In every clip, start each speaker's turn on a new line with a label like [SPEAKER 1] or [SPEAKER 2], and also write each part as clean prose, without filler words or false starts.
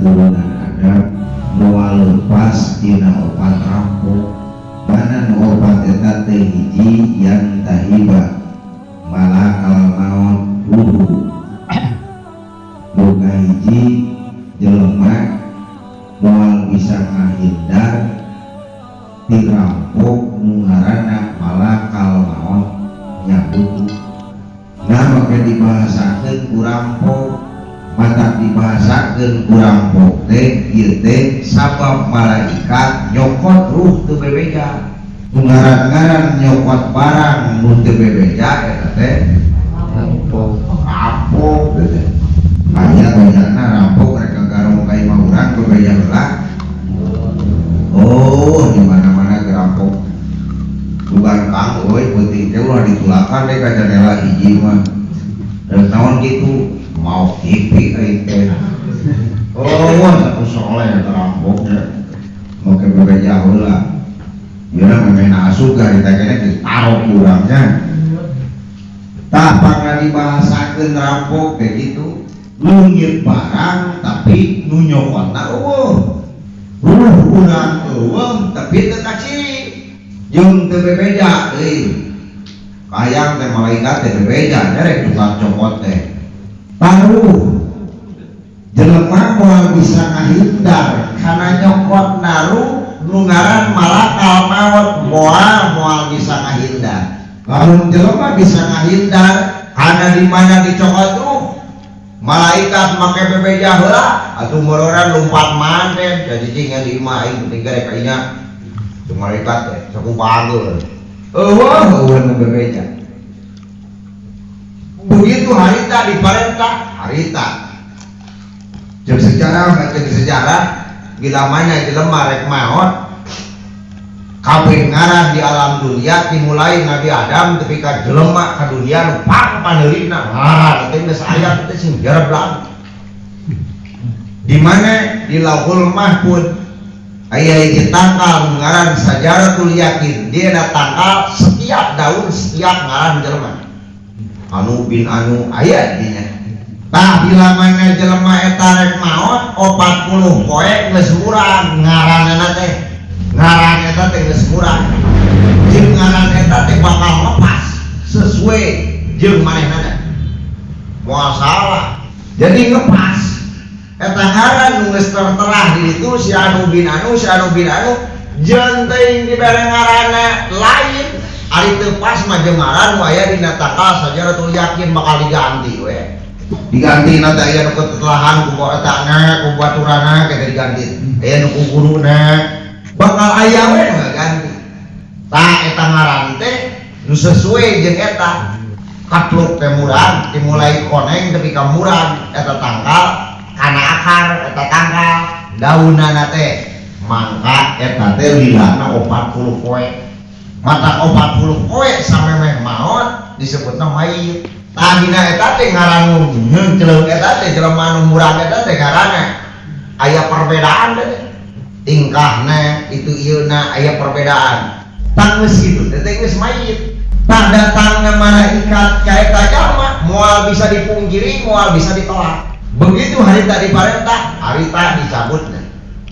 [SPEAKER 1] baturan adab moal lepas tina opat rampok mana nu opat eta teh hiji yang tahiba malakal maut buhu boga hiji jelema moal bisa ngahindar dirampok nu ngaranna malakal maut nyabutu. Nah maka dibahasakeun ku rampok mata dibahasakeun ku rampok teh ieu teh sabab malaikat nyokot ruh teu bebeja. Nu ngaran-ngaran nyokot barang nu teu bebeja eta teh rampok teh. Aya banyakna rampok rek garong ka imah urang bebeja heula. Oh di mana-mana gerampok. Bukan kang euy penting teh ulah ditulakan deh ka jendela hiji mah. Dan tahun gitu mau TV aing teh. Oh wah satu soleh gerampoknya. Mau ke bebeja heula. Yeuna memena asup ka eta keneh ditaro urangnya. Tah pangna dibahasakeun rampok kayak gitu. Leungit barang tapi nu nyokotna eueuh. Ruh urang eueuh tapi teu kaciri. Jeung teu bebeja euy. Kayang teh malaikat teh bebeja rek tukang copot teh. Taruh jelema moal bisa ngahindar kana nyokot naruh nu ngaran malakal maut moal bisa ngahindar. Lamun jelema bisa ngahindar kana di mana dicokot tuh malaikat make bebeja heula atuh meureureuran lumpat manten jadi jeung di imah aing penting rek aingna malaikat teh saku bageul eueuh nu bebeja. Begitu harita diparentah harita jeung sejarah bila mana jelema rek maot kabengaran di alam dunia dimulai Nabi Adam tepi ka jelema ka dunia nu paneurina teh geus aya teh sing jarab lang di mana di Lauhul Mahfuz aya hiji tangkal ngaran Sajaratul Yakin. Dia ada tangkal setiap daun setiap ngaran jelema anu bin anu aya dinya. Tah bila mana jelema eta rek maot 40 poe geus murah ngaranna teh. Ngaran eta teh geus murah. Jeung ngaran eta teh bakal lepas sesuai jeung manehna. Moal salah. Jadi ngepas eta ngaran nu geus tertera di ditu si anu bin anu jeung teuing dibere ngaranna lain ari teu pas mah jeung ngaran nu aya dina tangkal Sajaratul Yakin bakal diganti we. Diganti na teh aya nu ketelahan ku etana ku baturana kaya diganti. Aya nu ku guruna bakal aya we ganti. Tah eta ngaran teh nu sesuai jeung eta. Katluk teh murang dimulai koneng tepi ka murang eta tangkal kana akar eta tangkal daunana teh mangka eta teh lilana 40 poe. Mata 40 poe samemeh maot disebutna mayit. Tah dina eta teh ngaran nu nyeuncleung eta teh jelema nu murang eta teh ngaranna aya perbedaan teh. Tingkahna itu ieuna aya perbedaan. Tang geus kitu teh geus mayit. Tah datangna malaikat ka eta jalma moal bisa dipungkiri moal bisa ditolak. Begitu harita diparentah harita dicabutna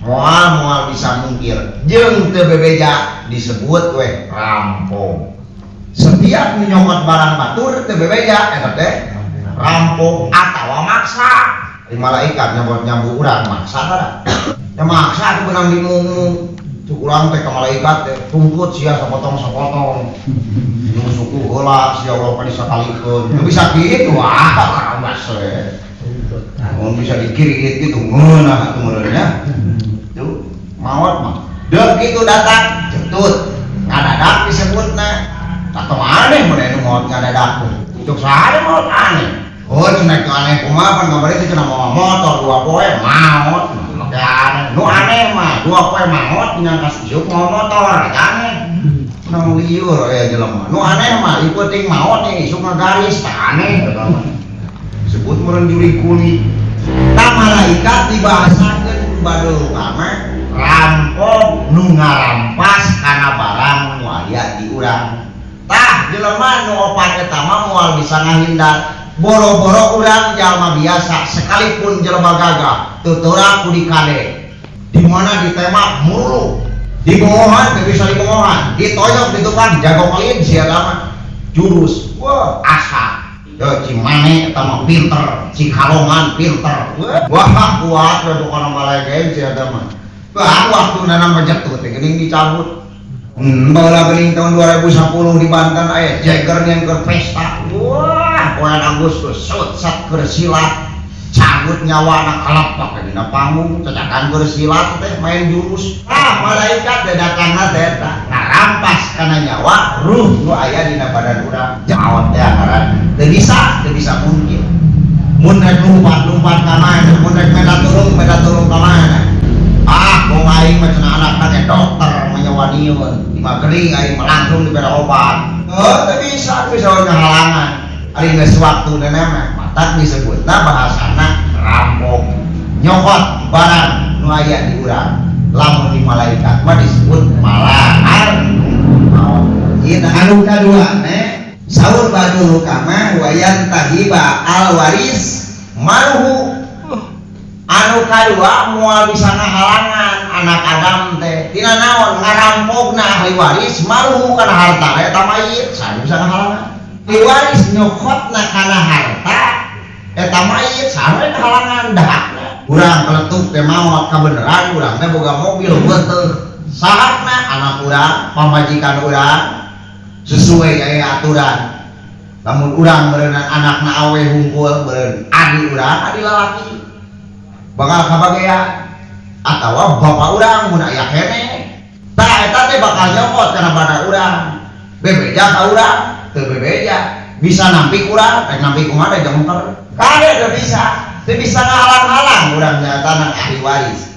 [SPEAKER 1] moal bisa mungkir jeung teu bebeja disebut we rampok. Setiap nyokot barang batur teu bebeja eta teh rampok atawa maksa. Di malaikat nyambu urang maksa kada. Ya maksa teh beunang dimung cuk urang teh ka malaikat teh tuntut sia sapotong-sapotong. Nu suku heula sia Allah ka disakalikeun. Nu bisa kitu karambas we. Mun bisa dikirit gitu ngeunah atuh meureunnya. Tuh maot mah. Deuk kitu datang cetut. Ngadadak disebutna. Tah maneh mun anu maot ngadadak. Cuk saha maot aneh. Oh cenah aneh kumaha pan ngabari teh cenah motor 2 poe maot. Make aneh. Nu aneh mah 2 poe maot nya kasih motor aneh. Nang liur aya jelema. Nu aneh mah ieu ting maot ning isuk ngagaris tah aneh sebut meureun juri kulit. Tah malaikat dibahasakeun badeul mah rampok nu ngarampas kana barang nu aya di urang. Tah jelema nu opat eta mah moal bisa ngahindar boro-boro urang jalma biasa sekalipun jelema gagah tuturang ku dikade di mana ditembak mulu dibohongan teu bisa dibohongan ditoyok di tukang jago kalin sia mah jurus wah asa Cimane eta mah pinter, Cikalongan pinter. Wah kuat we bukan malayan si eta mah. Wah waktu nana majak teh geuning dicabut. Baheula geuning tahun 2010 di Banten aya Jagger yang ke pesta. Wah poean Agustus sat keur silat. Cabut nyawa anak kalapak dina panggung cacakan keur silat teh main jurus. Malaikat dadakanna teh eta ngarampas kana nyawa ruh nu aya dina badan urang. Jawab teh ngaran teu bisa mungkin. Mun rek lumpat ka mana, mun rek meda turun ka mana. Wong aing mah cenah anak teh dokter menyawaniun. Di magering aing langsung dibere obat. Teu bisa ngahalangan. Ari geus waktuna mah matak disebutna bahasana rampok nyokot barang nu aya di urang lamun di malaikat mah disebut malahar ieu anu kadua saur badul kama wayan tahiba al waris maruhu anu kadua moal bisa ngahalangan anak Adam teh tina naon ngarampokna ahli waris maruhu kana harta eta mayit saha bisa ngahalangan diwaris nyokotna kana harta eta mayit sampai halangan dahakna urang keletuk teh maot kabeneran urang teh boga mobil beuteuh sahatna anak urang pamajikan urang sesuai aya aturan lamun urang beureunan anakna awe hungkul beureun adi urang adi lalaki bakal kabagean atawa bapak urang mun aya keneh tah eta teh bakal nyokot kana badan urang bebeja ka urang teu bebeja bisa nampik urang rek nampik kumaha da jengker kade teu bisa ngahalang-halang urang nyata nang ahli waris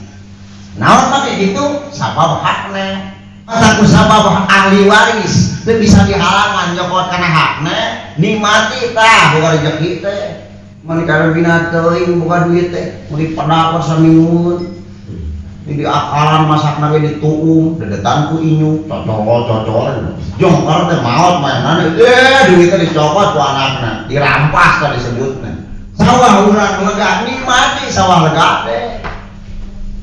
[SPEAKER 1] naon mah kitu sabab hakna mata ku sabab ahli waris teu bisa dihalangan nyokot kana hakna nikmati tah boga rezeki teh mun karabina teuing boga duit teh mun dipedapor saminggun di akalan masakna ge dituung dedetan ku inyu cocol jongkar teh maot mainan duit teh dicopot ku anakna dirampas teh disebutna sawah urang lega nikmati sawah lega teh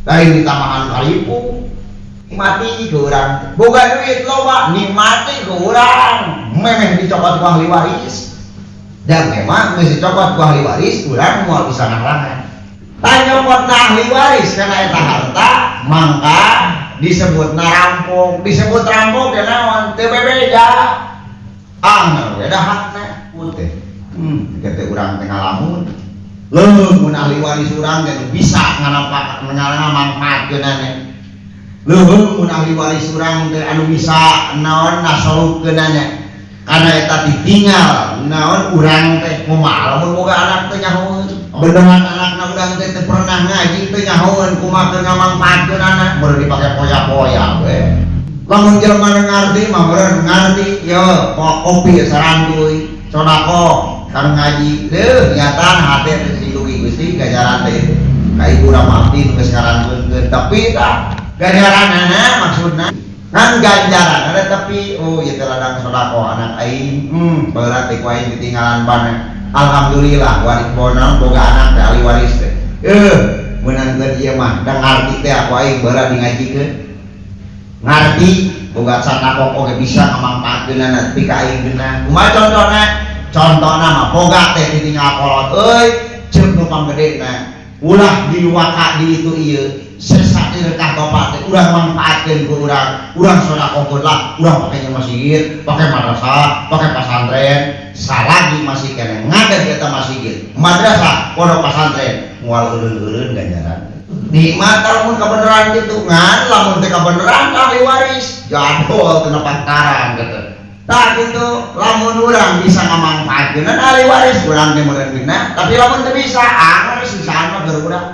[SPEAKER 1] lain ditamahan kalipu nikmati ke urang boga duit loba nikmati ke urang memeh dicopot ku ahli waris dan memang geus dicopot ku ahli waris urang moal bisa ngahalangan tanyokot ahli waris karena eta harta mangka disebut rampok disebut rampok dan naon teu bebeja angel beda hakna putih kete urang teh ngalamun leuh mun ahli waris urang teh bisa manfaatkeunana leuh mun ahli waris urang teh anu bisa naon nasolupkeunana karena eta ditinggal naon urang teh kumaha lamun boga anak teh nyahoeun beneran anakna urang teh teu pernah ngaji teh nyahoeun kumaha keur ngamangpaatkeun anak meureun dipake poya-poya we lamun jelema ngarti mah meureun ngarti yo kopi saranduy sodako kan ngaji deuh niatan hate teh silugi Gusti ganjaran teh ka ibu Ramati geus ngarankeun tapi tah ganjaranana maksudna ngan ganjaran ada tapi oh ieu teh ladang sodako anak aing baheula teh ku aing ditinggalan bana alhamdulillah waris bonang boga anak teh ahli waris teh meunangkeun ieu mah da ngarti teh aku aing baheula ngajikeun ngarti boga sadako oge bisa ngamangpaatkeunana nepi ka aing geunah kumaha contohna mah boga teh ditinggal kolot euy ceuk nu panggedena ulah diluaka di itu ieu sesak direkah bapak teh urang manfaatkeun ku urang sodakokeun lah urang pake masjid pake madrasah pake pesantren salagi masih kene ngadeg eta masjid madrasah pondok pesantren moal eureun-eureun ganjaran nikmat lamun kabeneran kitu ngan lamun teh kabeneran ahli waris jadol teu pantaran kitu tah kitu lamun urang bisa ngamangpaatkeun ahli waris urang teh meureun dina tapi lamun teu bisa geus sisaan mah keur urang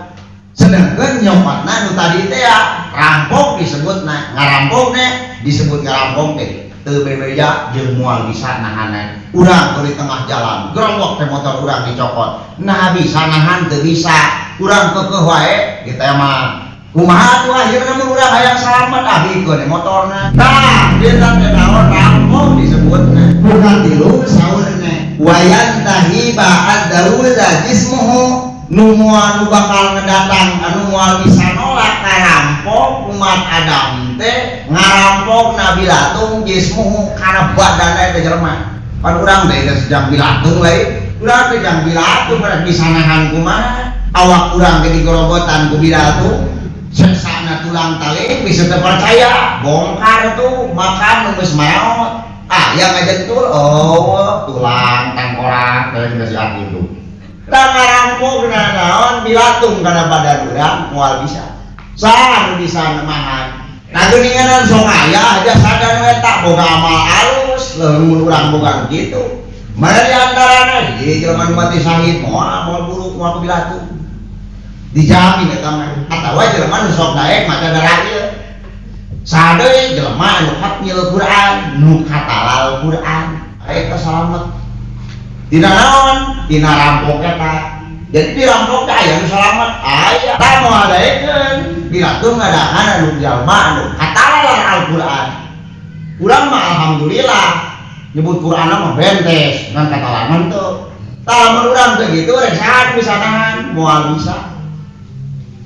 [SPEAKER 1] sedangkan nyokotna nu tadi teh ya rampok disebutna ngarampokna disebut ngarampok teh teu bebeja jeung moal bisa nahanan urang di tengah jalan gerobok teh motor urang dicokot nah bisa nahan teu bisa urang keukeuh wae kita mah kumaha tuh akhirna mun urang hayang salamet ahikeun motorna tah dia teh naon rampok disebutna bukan tilu saurna wayan tahiba ad-dawuda jismuhu nu moal bakal ngedatang anu moal bisa nolak ngarampok umat Adam teh ngarampok nabi latung jismuhu karena badannya teh jelema pan urang teh sedang bilatung lain urang teh sedang bilatung pada disanahan kumaha awak urang teh digorobotan ku bilatung sesana tulang tali bisa terpercaya bongkar tuh makan geus maot yang ngajentul oh tulang tengkorak teh geus ati itu tang ngarampok naon bilatung kana badan urang moal bisa saha nu bisa nemahan kageningan sok aya aja sadar eta boga amal alus lamun urang boga kitu mari antarana ieu jelema nu mati syahid moal buruk moal bilatung dijamin eta mah atawa jelema nu sok daek maca daraeul sadeui jelema anu hafal Quran nu hatalal Quran eta salamet dina naon dina rampok eta jadi dirampok teh aya nu salamet aya tah moal daekeun bilatung ngadahan anu jalma anu hatalal Al-Quran urang mah alhamdulillah nyebut Quran mah bentes ngan katalangan tuh tah lamun urang teh kitu rek saha bisa nahan moal bisa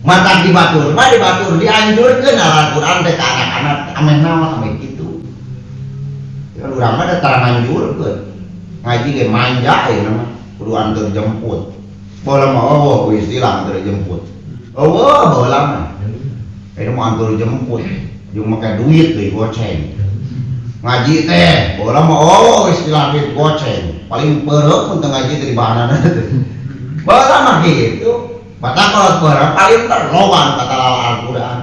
[SPEAKER 1] mata dibatur mah dibatur dianjurkeun Al-Quran teh ka anak-anak ameh naon ameh kitu kan urang mah teu nganjurkeun ngaji ge manja ieu mah kudu anteur jemput bola mah eueuh istilah anteur jemput eueuh bola mah eta mah anteur jemput jeung make duit deui goceng ngaji teh bola mah eueuh istilah duit goceng paling peureuh mun teu ngaji teh di bahanana teh bola mah kitu batak kalau barang paling terlawan kata Al-Quran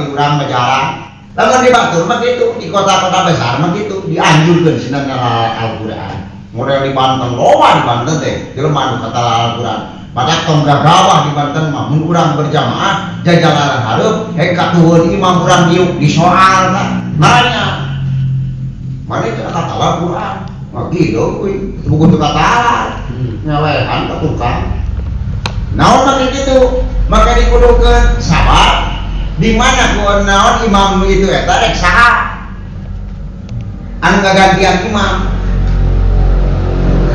[SPEAKER 1] di urang berjalan lalu di Batur mah gitu di kota-kota besar mah gitu dianjurkan sinang Al-Quran model di Banten loba di Banten teh jelema kata Al-Quran batak tong gagawah di Banten mah mun urang berjamaah jajalan hareup katuhun imam urang diuk di soal nanya mana itu kata Al-Quran mah kitu kuy buku kata nyalehan ka tukang naon mah kitu maka dikudukeun sabar di mana ku naon imam itu eta rek saha anu ngagantian imam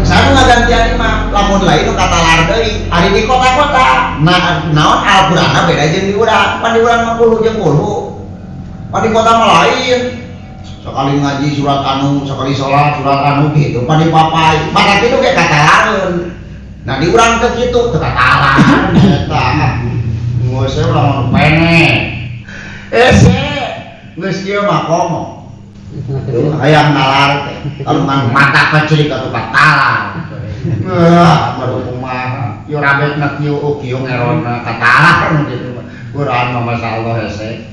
[SPEAKER 1] saha ngagantian imam lamun lain nu katalar deui ari di kota-kota naon Al-Qur'anna beda jeung di urang pan di urang mah 10 jeung 10 pan di kota mah lain sekali ngaji surat anu sekali salat surat anu kitu pan di papai maka kitu ge katalareun nah di urang teh kitu teu katalan eta geus urang pene geus kieu mah komo hayang nalar teh kalungan mata kecil atuh katalan baru kumaha ieu rabetna kieu kieu ngeronna katalan kitu Quran mah masyaallah hese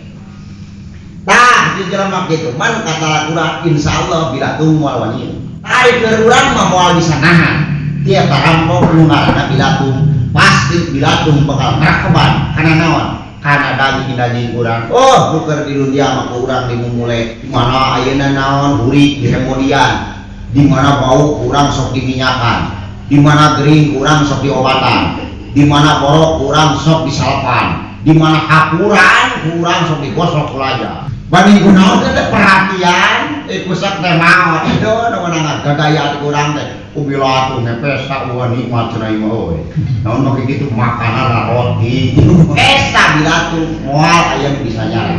[SPEAKER 1] tah di jelema kitu man kata Quran insyaallah bilatung moal wani ari keur urang mah moal bisa nahan dia tarampok lungarna bilatung pasti bilatung bakal ngerakeban karena naon karena daging urang oh buker di dunia mah urang dimulai di mana ayeuna naon hurik di remodian di mana bau urang sok diminyakan di mana gering urang sok diobatan di mana borok urang sok disalapan di mana hapuran urang sok digosok kulaja bani kunaon teh perhatian kusak teh naon itu naon gadaya urang teh ubila atuh pesta ulah nikmat cenah imah we naon mah kitu makanan roti pesta bilatung moal aya bisa nyara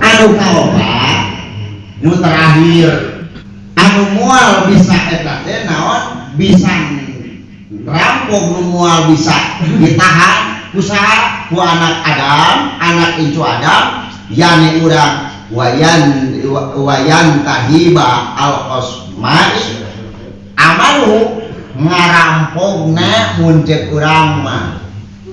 [SPEAKER 1] anu kaopat nu terakhir anu moal bisa eta teh naon bisa rampung nu moal bisa ditahan usaha ku anak Adam anak incu Adam yani urang wayan tahiba al-qasmai amalu ngarampogna muncul urang mah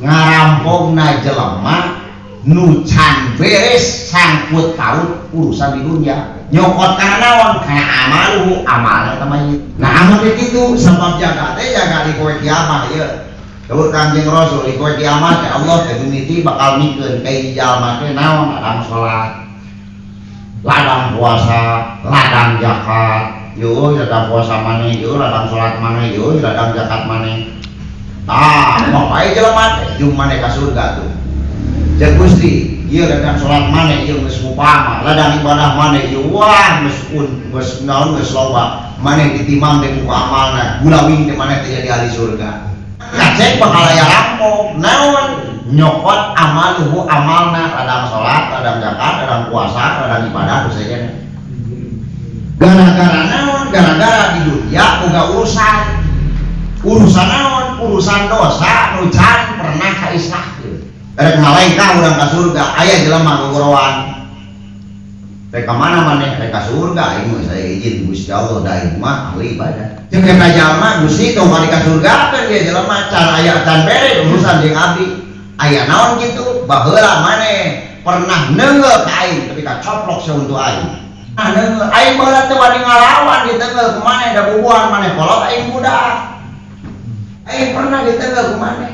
[SPEAKER 1] ngarampogna jelema nu can beres sangkut paut urusan di dunia nyokot kana naon kana amalu amalna teh nah amal kitu sebab jaga teh jaga di poe kiamat ieu Dawuh Kanjeng Rasul di poe kiamat teh Allah teh mimiti bakal mikeun ka jalma teh naon ladang salat ladang puasa ladang zakat yo ladang puasa maneh yo ladang salat maneh yo ladang zakat maneh mau bae jelema teh jung maneh ka surga tuh jeung Gusti ieu ladang salat maneh ieu geus upama ladang ibadah maneh ieu wah geus naon geus loba maneh ditimang teh buku amalna gulawing teh maneh teh jadi ahli surga kacek bakal aya rampok naon nyokot amal luhu amalna radang salat radang zakat radang puasa radang ibadah tu saja gara-gara naon gara-gara di dunia boga urusan naon urusan dosa nu can pernah kaisnahkeun rek malaika urang ka surga aya jelema gogorowan rek ka mana maneh rek ka surga aing mah saya izin Gusti Allah da aing mah ahli ibadah jeung eta jalma Gusti tong balik ka surga kan dia jelema can aya can bere urusan jeung abdi aya naon kitu baheula maneh pernah neungeul ka aing tapi ka coplok sauntu aing neungeul aing baheula teu bari ngalawan diteungeul ku maneh da bubuhan maneh kolot aing budak aing pernah diteungeul ku maneh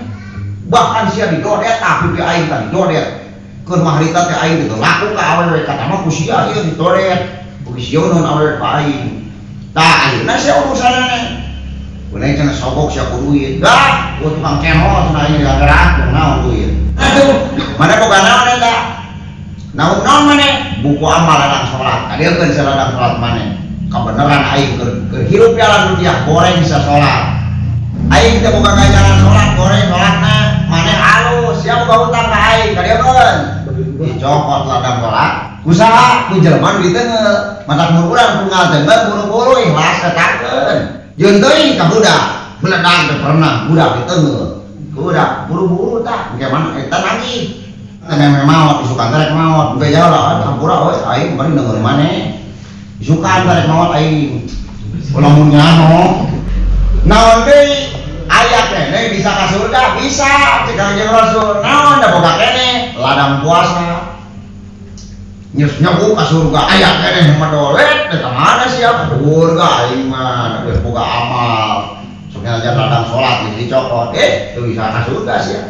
[SPEAKER 1] bahkan sia didodet tapi ke aing tadi dodet keur mahrita teh aing gitu laku ka awewe kata mah ku sia ieu didodet ku sia non awewe ka aing tah ayeuna sia urusanna kunaon cenah sogok sia ku duit dah ku tukang kemot cenah aing gerak naon duit aduh mana boga naon eta naon maneh buku amal ladang salat kadeukeun sia ladang salat maneh kabeneran aing keur hirup jalan dunia goreng bisa salat aing teh boga ganjaran salat goreng salatna maneh alus sia boga utang ka aing kadeukeun dicokot ladang salat kusaha ku jelema di teungeul matak mun urang tunggal teungeul buru-buru ikhlas katakeun jeung teuing ka budak meledak teh pernah budak di teungeul budak buru-buru tah engke mana eta nagih teh maot isukan rek maot engke jauh lah hampura we aing bari deungeul maneh isukan rek maot aing ulah mun nyano naon deui aya keneh bisa ka surga bisa cek Kanjeng Rasul naon da boga keneh ladang puasa nyus nyabu ka surga aya keneh madolet eta mana sia surga aing mah geus boga amal sok ngajar ladang salat dicokot teu bisa ka surga sia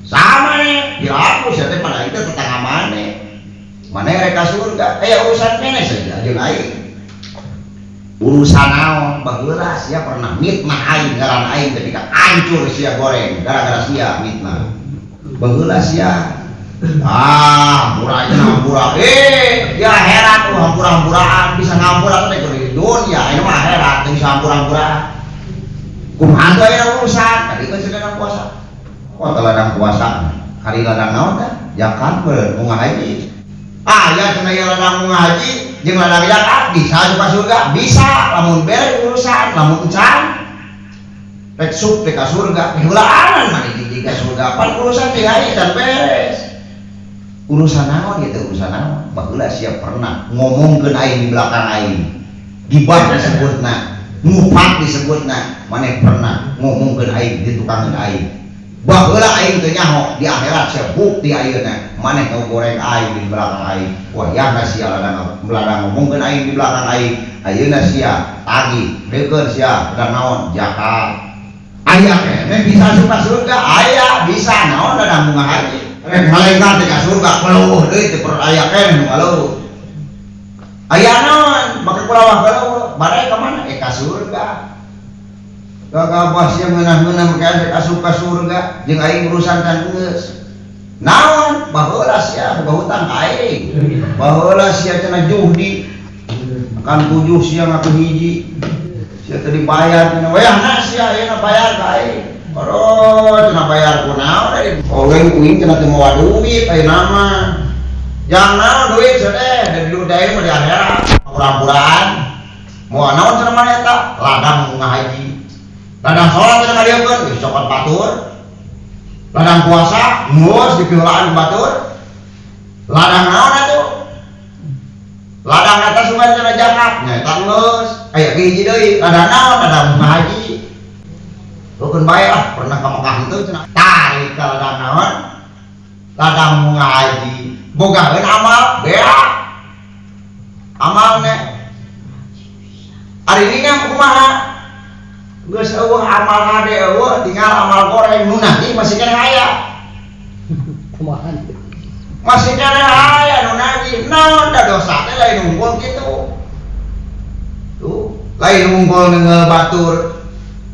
[SPEAKER 1] sama nih dilaku sia teh pada itu tetangga maneh rek ka surga urusan keneh saja jeung aing urusan naon baheula sia pernah mitnah aing ngaran aing ketika hancur sia goreng gara-gara sia mitnah baheula sia hampura hampura ya heran tuh hampura-hampuraan bisa ngampura teh di dunia ini mah heran teu bisa hampura-hampuraan kumaha teh urusan tadi kan sedang puasa ladang puasa hari ladang naon teh zakat beul mau ngaji ya cenah ya ladang mau ngaji jeung ladang zakat bisa juga surga bisa lamun beres urusan lamun can rek sup teh ka surga heulaanan mah di ka surga pan urusan teh aya dan beres urusan naon ieu teh urusan naon baheula sia pernah ngomongkeun aing di belakang aing gibah disebutna ngupat disebutna maneh pernah ngomongkeun aing di tukang aing baheula aing teu nyaho di akhirat sia bukti ayeuna maneh ngogoreng aing di belakang aing wayahna sia ladang ngomongkeun aing di belakang aing ayeuna sia tagih deukeun sia da naon zakat aya keneh bisa suka surga aya bisa naon ladang bunga haji rek malaikat teh ka surga peleuh deui teh aya keneh nu aleuh aya naon make kulawah peleuh bare ka mana ka surga gagabah sia meunah-meunah make rek asup ka surga jeung aing urusan can geus naon baheula sia boga hutang ka aing baheula sia cenah juhdi akan 7 sia ngaku hiji sia teu dibayar cenah wayahna sia ayeuna bayar ka aing cenah bayar kunaon owen kuing cenah teu moal duit ayeuna mah jang naon duit sedeh dari duit aing mah di akhirat pura-puraan moal naon cenah maneh eta ladang ngahaji ladang salat cenah kadeukeun geus cokot batur ladang puasa ngus dipiheulaan batur ladang naon atuh ladang eta sungai cenah zakat nya eta geus aya hiji deui ladang naon ladang ngahaji bukan bae lah pernah ka Mekah itu cenah tarik ka ladang naon ladang ngahaji bogakeun amal beak amalna ari ini kan kumaha geus eueuh amal hade eueuh tinggal amal goreng nu nanti masih keneh aya kumaha masih keneh aya nu nanti naon da dosa teh lain unggul kitu tuh lain unggul neungeul batur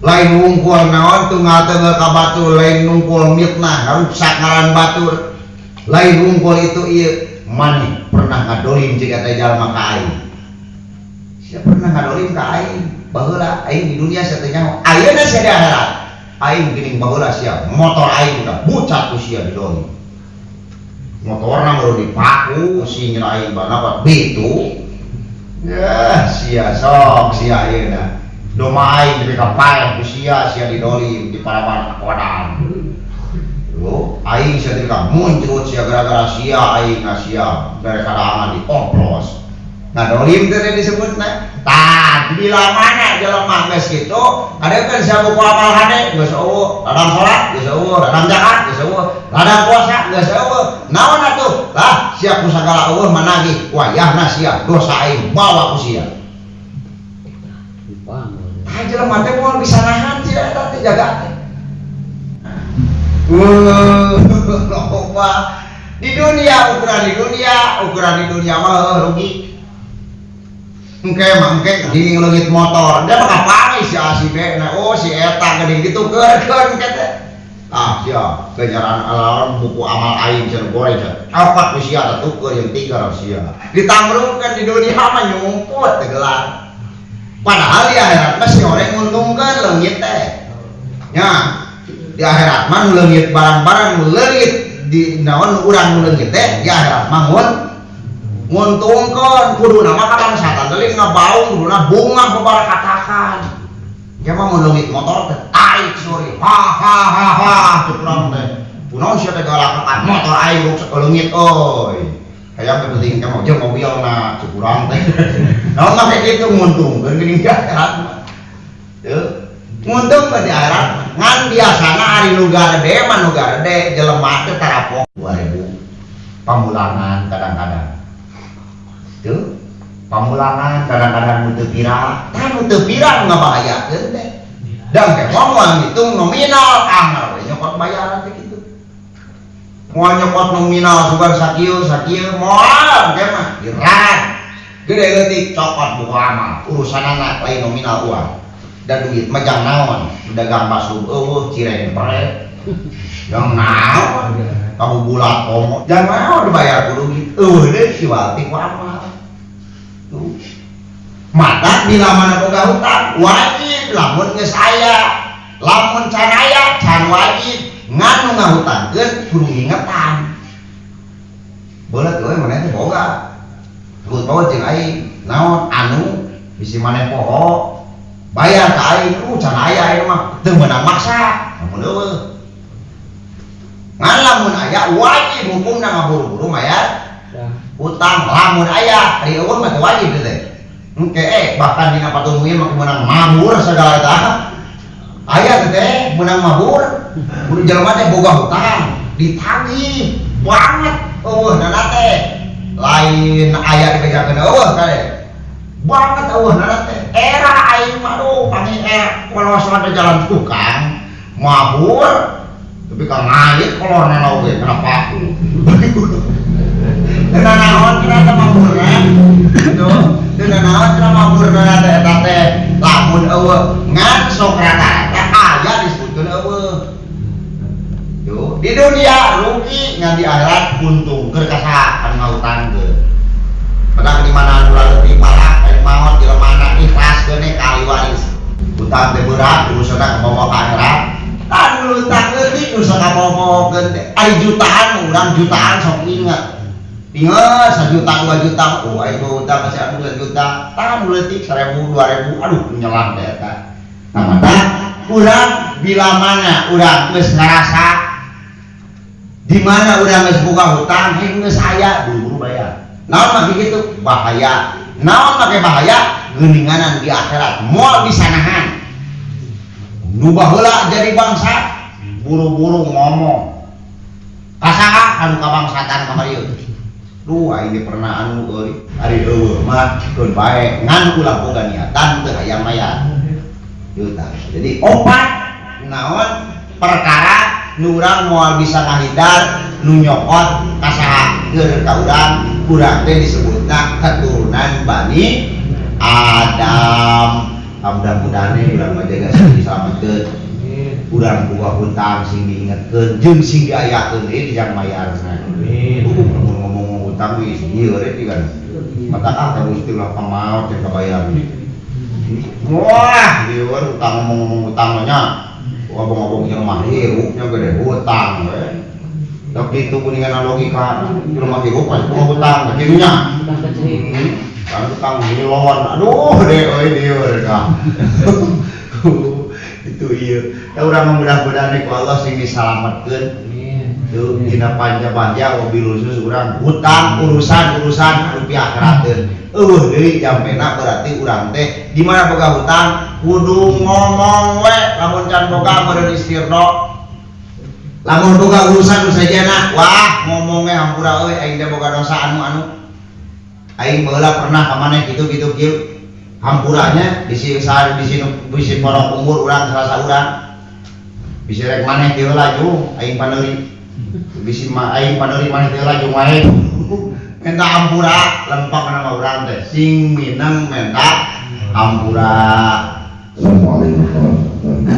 [SPEAKER 1] lain unggul naon tunggal teungeul ka batur lain unggul mitnah rusak ngaran batur lain unggul itu ieu maneh pernah ngadolim jeung eta jalma ka aing Siapa pernah ngadolim ke aing baheula aing di dunia satenya ayeuna sia di akhirat aing geuning baheula sia motor aing udah bucat ku sia di dolim motorna baru dipaku si nyina aing bana betu ya sia sok sia ayeuna doma aing di kapal ku sia di dolim di paraban kawadan lo aing sia di muncul sia gara-gara sia aing sia dari kadangan dioplos ngadolim teh disebutna tah bila mana jelema geus kitu adeukkeun sabuku amal hade geus eueuh dadang salat geus eueuh dadang zakat geus eueuh dadang puasa geus eueuh naon atuh tah sia ku sagala eueuh managih wayahna sia dosa aing bawa ku sia tah jelema teh moal bisa nahan sia eta teh jaga teh loba di dunia ukuran di dunia mah rugi engke gini ngelengit motor dia bakal pakai si asibek nah oh si eta gede gitu keun kete sia kejaran alarm buku amal aing cenah goreng apa ku sia atukeun yang 300 sia ditangrungkeun di dunia mah nyumput tegelan padahal di akhirat mah si orang nguntungkeun leungit teh nya di akhirat mah leungit barang-barang leungit di naon urang leungit teh di akhirat mah nguntungkan kudu nama kadang satan tadi ngabaung kudu nama bunga bebarakatakan ya mah melengit motor teh tarik sorry ha kurang teh punaon sia teh galakakan motor aing ruk sakelengit euy hayang teh penting kamu jeung mobilna kurang teh naon mah kayak kitu nguntungkeun geuning di akhirat mah teu nguntung di akhirat ngan biasana ari nu gede mah nu gede jelema teh tarapok 2000 pamulangan kadang-kadang tuh pamulangan kadang-kadang nutup pirang nutup pirang nggak bahayakeun teh dan teh mau ngitung nominal anggar we nyokot bayaran teh kitu mau nyokot nominal sugan sakieu moal teh mah irat gede leutik cokot buku amal urusanana lain nominal uang dan duit mah jang naon dagang basub eueuh cireng pere yang naon kamu bulat komo jang naon dibayar kudu gitu eueuh deui si wati ku amal mata bila mana boga hutang wajib lamun geus aya lamun can aya can wajib nganu ngahutangkeun kudu ngingetan beuleut we maneh teh boga kudu tahu jeung aing naon anu bisi maneh poho bayar ka aing can aya ieu mah teu meunang maksa lamun eueuh ngan lamun aya wajib hukumna ngaburu-buru mayar utang lamun aya ari eueuh mah teu wajib teh engke bahkan dina patungguin mah menang mabur segala eta aya teh menang mabur kudu jelema teh boga hutang ditagih banget eueuh nana teh lain aya dibejakeun eueuh kade banget eueuh nana teh era aing mah duh pangi walau sampe jalan tukang mabur tapi ka ngait kolorna oge kenapa aku kena naon kena mabur kan tuh kena naon kena mabur kena teh lamun eueuh ngan sok rata-rata aya disebutkeun eueuh tuh di dunia rugi ngan di akhirat untung keur kasaha anu ngautangkeun padahal di mana anu leutik palak ari maot di mana ikhlaskeun kali waris utang teh berat urusanna kabawa ka akhirat anu utang leutik urusan kabawa teh ari jutaan urang jutaan sok inget ingat 1 juta 2 juta oh ayo utang masih anu 2 juta tahan leutik 1000 2000 aduh nyelam deh eta nah mata urang bila mana urang geus ngarasa di mana urang geus boga hutang geus aya buru-buru bayar naon mah kitu bahaya naon make bahaya geuninganan di akhirat moal bisa nahan nu baheula jadi bangsa buru-buru ngomong kasaha anu kabangsatan kamari duh ini pernah anu euy ari eueuh mah keun bae ngan ulah boga niatan teu hayang mayar juta jadi opat naon perkara nu urang moal bisa ngahindar nu nyokot kasaha keur ka urang teh disebutna keturunan Bani Adam mudah-mudahan urang mah jaga sing diselametkeun urang boga hutang sing diingetkeun jeung sing diayakeun di jang mayarna amin utang wis ieu rek kan mata kalau istilah pamaut yang kebayar wah liur utang ngomong utangnya ngomong yang mahir rupnya gede utang tapi itu kuningan logika rumah hirup pasti punya utang kecilnya kan utang ini lawan aduh deh liur kah itu iya ya orang mudah-mudahan nih Allah sing diselamatkan tuh dina panja-panja mobil khusus urang hutang urusan rupiah kerateun deui jampena berarti urang teh di mana boga hutang kudu ngomong we lamun can boga meureun istirno lamun boga urusan sajana wah ngomong we hampura euy aing teh boga dosa anu aing baheula pernah ka maneh kitu kieu hampuranya di sini porong umur urang salasa urang bisa rek maneh kieu laju aing paneuri bisi aing paneri maneh teh laju main minta ampura lempak nama urang teh sing minang minta ampura. Assalamualaikum.